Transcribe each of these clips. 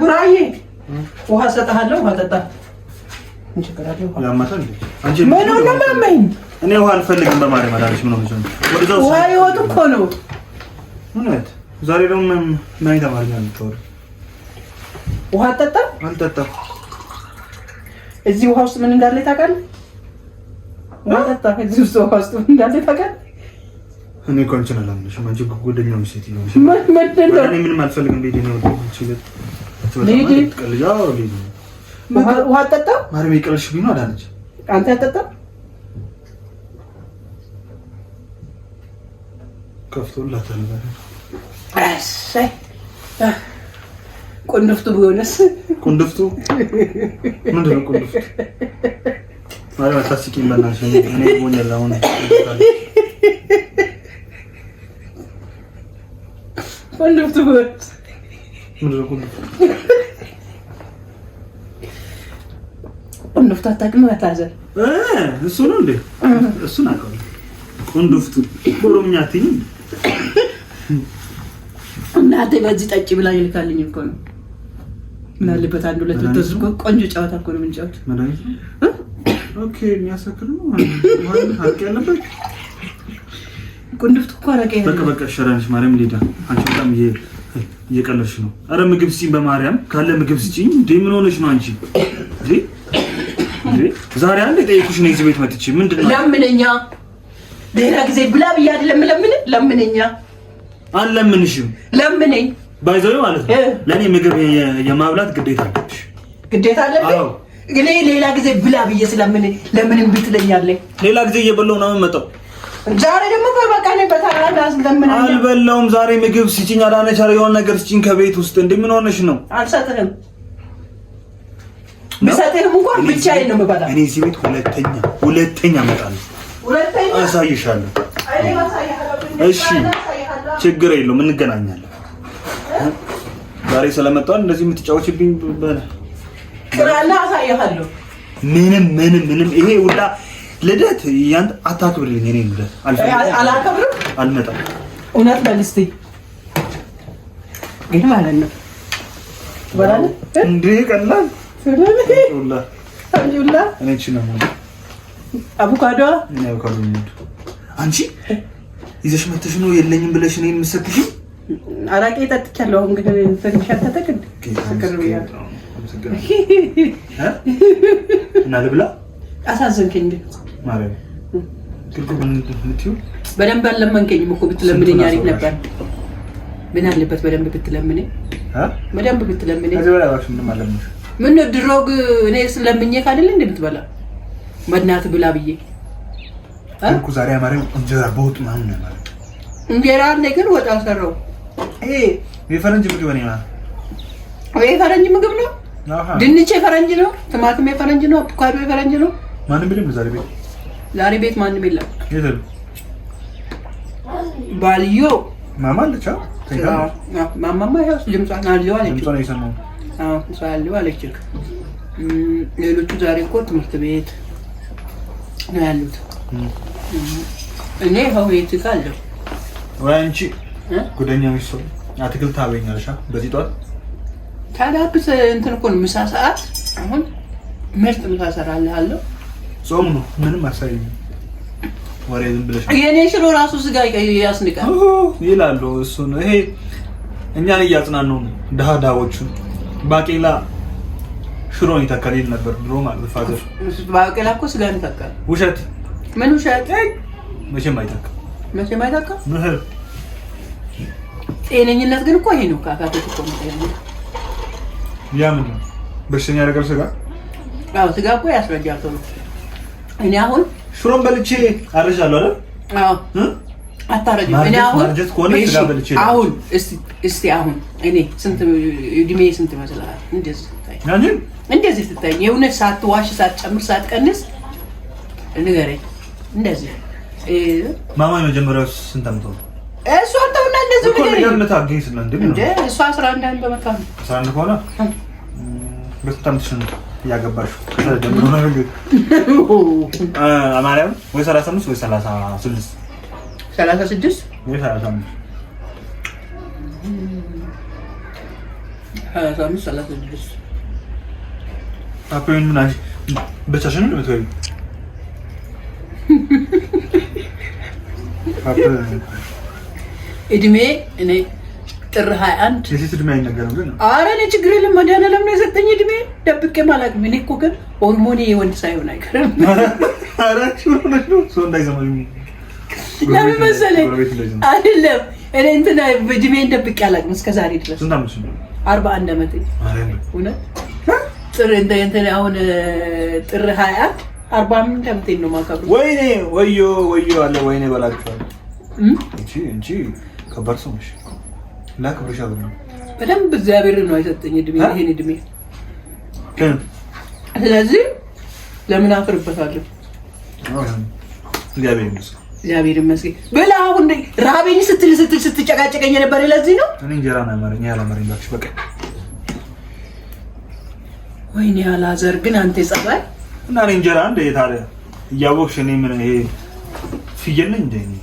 ቡራዬ ውሃ ሰጣለሁ ውሃ ጠጣ እንጂ ከራዲዮ አንቺ ምን ነው ማመኝ እኔ ውሃ አልፈልግም በማርያም አዳርሽ ምን ነው ወደዛው ውሃ ይወጡ እኮ ነው እውነት ዛሬ ደግሞ ምን ተማርኛ ነው ውሃ ጠጣ አልጠጣም እዚህ ውሃ ውስጥ ምን እንዳለ ታውቃለህ ውሃ ጠጣ እዚህ ውሃ ውስጥ ምን እንዳለ ታውቃለህ እኔ ኮንቸን አላምንሽ ማንቺ ጉደኛው ሴት ነው እኔ ምንም አልፈልግም ቤቴ ነው ሲለት ተወጣ ውሃ ጠጣ ማርያም ይቀርሽ ቢኖ አዳነች አንተ ጠጣ ከፍቶላታል እሰይ ቁንድፍቱ ቢሆንስ ቁንድፍቱ ምንድን ነው ቁንድፍቱ ማርያም ታስቂኝ በእናትሽ እኔ ሆኛል አሁን ቁንድፍቱ ቢሆንስ ምንድን ነው ቁንድፍቱ ቁንድፍቱ አታውቅም አታዘር እሱ ነው እንዴ እሱን አውቀዋለሁ ቁንድፍቱ ኦሮምኛ አትይኝ እናቴ በዚህ ጠጪ ብላ ይልካልኝ እኮ ነው ምን አለበት አንድ ሁለት ተዝቆ ቆንጆ ጨዋታ እኮ ነው የምንጫወት መድኃኒት ኦኬ የሚያሰክር ነው ማለት ሀቅ ያለበት ቁንድፍቱ እኮ አረቄ በቃ ሸራንሽ ማርያም ሊዳ አንቺ በጣም እየቀለድሽ ነው አረ ምግብ ስጪኝ በማርያም ካለ ምግብ ስጪኝ እንዴ ምን ሆነሽ ነው አንቺ እንዴ ዛሬ አንድ ጠይቁሽ ነው እዚህ ቤት መጥቼ ምንድነው ለምንኛ ሌላ ጊዜ ብላ ብያ አይደለም ለምንኛ አልለምንሽም ለምነኝ ባይዘው ማለት ነው ለኔ ምግብ የማብላት ግዴታ አለብሽ ግዴታ አለብሽ ግን ሌላ ጊዜ ብላ ብዬ ስለምን ለምንም ብትለኛለህ ሌላ ጊዜ እየበላው ነው የምመጣው ዛሬ ደግሞ በቃ ላይ በታራዳ ስለምን አልበላውም ዛሬ ምግብ ስጪኝ አዳነች አረ የሆነ ነገር ስጪኝ ከቤት ውስጥ እንደምን ሆነሽ ነው አልሰጥህም ብሰጥህም እንኳን ብቻዬን ነው የምበላው እኔ እዚህ ቤት ሁለተኛ እመጣለሁ ሁለተኛ አሳይሻለሁ እሺ ችግር የለውም እንገናኛለን ዛሬ ስለመጣሁ እንደዚህ የምትጫወችብኝ ቅራና አሳይሃለሁ ምንም ይሄ ሁላ ልደት ያንተ አታክብርልኝ እኔ ልደት አላከብርም አልመጣም እውነት በልስቲ ግን ማለት ነው ወራለ እንዴ ቀላል አልጁላ እኔ ቺናሙ አቮካዶ አንቺ ይዘሽ መተሽ ነው የለኝም ብለሽ እኔን የምትሰክሽ አራቄ ጠጥቻለሁ እንግዲህ ትንሽ አታተክል ሰከረውያ እና ልብላ አሳዘንከኝ ማርያም ግልግል እንትዩ በደንብ አለመንከኝም እኮ ብትለምነኝ አሪፍ ነበር ምን አለበት በደንብ ብትለምነኝ በደንብ ብትለምነኝ አዘበላ ባሽ ምን ማለምሽ ምን ድሮግ እኔ ስለምኜ ካደለ እንደ ብትበላ መድናት ብላ ብዬ አንኩ ዛሬ ማርያም እንጀራ በወጥ ማን ነው ማለት እንጀራ ነገር ወጣ ሰራው የፈረንጅ ምግብ ነው የፈረንጅ ምግብ ነው ድንች የፈረንጅ ነው ቲማቲም የፈረንጅ ነው አቮካዶ የፈረንጅ ነው ማንም ቢልም ዛሬ ቤት ማንም የለም የለም ባልዮ ማማ አለች ማማማ ያው ድምጿን አልየው አለች ድምጿን አይሰማው ሳልየው አለች ሌሎቹ ዛሬ እኮ ትምህርት ቤት ነው ያሉት እኔ ሆሄት ካለው ወንቺ ጉደኛ ሚስቶ አትክልት ታበኛለሽ በዚህ ጧት ታዳብስ እንትን እኮ ምሳ ሰዓት አሁን ምርጥ ምሳ ሰራልሃለሁ ጾም ነው ምንም አሳይኝ ወሬ ዝም ብለሽ የኔ ሽሮ ራሱ ስጋ ያስንቃል ይላሉ እሱ ነው ይሄ እኛን እያጽናኑ ዳዳዎቹ ባቄላ ሽሮን ይተካል ነበር ድሮ ማለት ፋዘር ባቄላ እኮ ስጋን ይተካል ውሸት ምን ውሸት መቼም አይተካ ምህር ጤነኝነት ግን እኮ ይሄ ነው ካካቶች እኮ ነው ያምን በሽተኛ ነገር ስጋ አዎ ስጋ እኮ ያስረጃል ነው እኔ አሁን ሽሮን በልቼ አረጃለሁ አይደል አዎ አታረጅም እኔ አሁን እስቲ አሁን እኔ ስንት እድሜ ስንት መስላል እንደዚህ ስታይ የእውነት ሳትዋሽ ሳትጨምር ሳትቀንስ ንገረኝ እንደዚህ ማማ የመጀመሪያው ስንት አመት ነው እሱ አንተውና እንደዚህ ነገር ነው ታገኝስ ነው እንዴ እሱ 11 አመት በመካከል 11 ሆነ በጣም ትሽን ያገባሽ ከደምሮ ነው እንዴ ማርያም ወይ 35 ወይ 36 36 ወይ 35 25-36 አፕን ምን አይ ብቻሽን ነው የምትወይ? እድሜ እኔ ጥር 21 የሴት እድሜ አይነገርም ግን ኧረ እኔ ችግር የለም መድኃኒዓለም ነው የሰጠኝ እድሜ ደብቄም አላውቅም። እኔ እኮ ግን ሆርሞኔ የወንድ ሳይሆን አይቀርም። ኧረ ሰው እንዳይሰማኝ ለምን መሰለኝ አይደለም እኔ እንትን እድሜን ደብቄ አላውቅም እስከ ዛሬ ድረስ። ስንት ዓመትሽ ነው? 41 ዓመቴ። እውነት ጥር እንትን አሁን ጥር 21 45 ዓመቴን ነው የማከብረው። ወይኔ ወዮ አለ ወይኔ በላችኋል። እንጂ ከባድ ሰው ነሽ። ላክብርሽ አብረን በደንብ እግዚአብሔር ነው የሰጠኝ እድሜ ይሄን እድሜ። ስለዚህ ለምን አፍርበታለሁ? እግዚአብሔር ይመስገን ብላ አሁን ራቤኝ ስትጨቃጨቀኝ ነበር። ለዚህ ነው እኔ እንጀራ ነው ያማረኝ ያላማረኝ ባክሽ በቃ። ወይኔ አላዘር ግን አንተ ጸባይ እና እኔ እንጀራ እንደ ታዲያ እያወቅሽ እኔ ምን ይሄ ፍየል ነኝ እንደ እኔ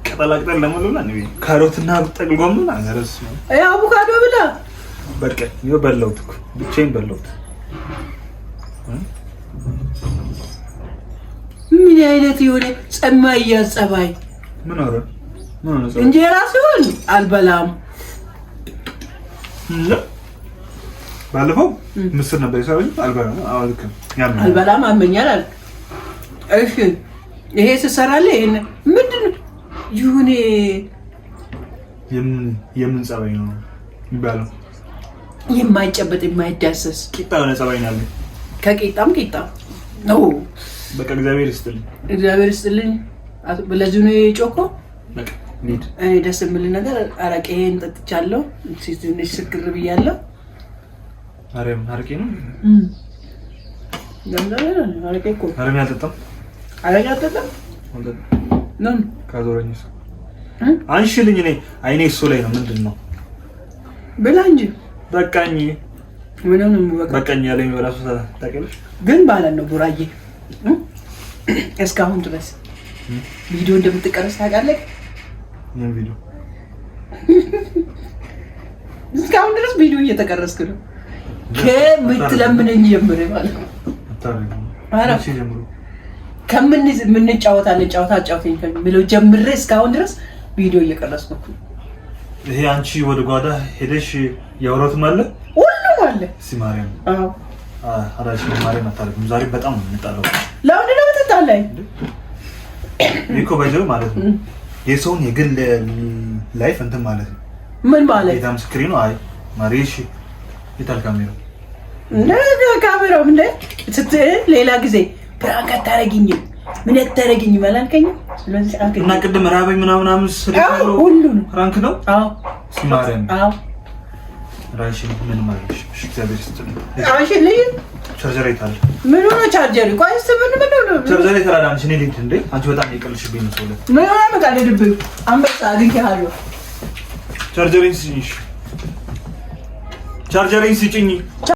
ቅጠላቅጠል ለሞሉላ ነው ካሮትና ጥቅል ጎመን አገረስ ነው አቮካዶ ብላ በቃ ይኸው በላሁት እኮ ብቻዬን በላሁት። ምን አይነት የሆነ ጸማያ ጸባይ ምን አረ ምን ነው እንጀራ ሲሆን አልበላም። ባለፈው ምስር ነበር ይሰራኝ አልበላም። አልከም ያምን አልበላም አመኛል አልክ። እሺ ይሄ ተሰራለ ይሄን ምንድነው ይሁኔ የምን ጸባይ ነው የሚባለው? የማይጨበጥ የማይዳሰስ ቂጣ ነው ጸባይ ነው። ከቂጣም ቂጣ ነው። በቃ እግዚአብሔር ይስጥልኝ፣ እግዚአብሔር ይስጥልኝ። ለዚህ ነው የጮከው። በቃ ሊድ እኔ ደስ የሚል ነገር አረቄን ጠጥቻለሁ። ትንሽ ስክር ብያለሁ። አረቄ ነው አረቄ እኮ አረቄ አልጠጣም። አረቄ አልጠጣም ነው ካዞረኝስ አንሽልኝ። እኔ አይኔ እሱ ላይ ነው። ምንድን ነው ብላ እንጂ በቃኝ። ምንም በቃኝ ያለኝ በራሱ ታውቂያለሽ። ግን ማለት ነው ቡራዬ እስካሁን ድረስ ቪዲዮ እንደምትቀርጽ ታውቃለህ? ምን ቪዲዮ? እስካሁን ድረስ ቪዲዮ እየተቀረጽክ ነው። ከምትለምነኝ ጀምሬ ማለት ነው። ከምንጫወታለን ጨዋታ አጫውተኝ ከሚለው ጀምሬ እስካሁን ድረስ ቪዲዮ እየቀረጽኩ ነው። ይሄ አንቺ ወደ ጓዳ ሄደሽ ያወራሁትም አለ ሁሉም አለ። እስኪ ማርያም አራሽ ማርያም አታርግም። ዛሬ በጣም ነው የምጣለው። ለምን ነው የምትጣላኝ? እኮ ባይዘው ማለት ነው የሰውን የግል ላይፍ እንትን ማለት ነው። ምን ማለት የታም ስክሪኑ አይ ማሪሽ የታል ካሜራው ካሜራው እንደ ሌላ ጊዜ ፕራንክ አታረጊኝ ምን አታረጊኝ ማላልከኝ። ስለዚህ እና ቅድም ራበኝ ምናምን ስለታለው ሁሉ ፕራንክ ነው። አዎ ሲማረን አዎ ራሽ ምን ማለት ነው? እግዚአብሔር ይስጥልኝ። ራሽ ልይ ቻርጀር ይታል ምን ሆነ ቻርጀር ቆይ ምን ነው ቻርጀር ይታላል። እኔ ልሂድ እንዴ? አንቺ በጣም ይቀልሽብኝ ነው ሰው ምን ሆነ መቃደድብኝ አንበሳ አግኝቻለሁ። ቻርጀሪን ስጪኝ። ቻርጀሪን ስጪኝ።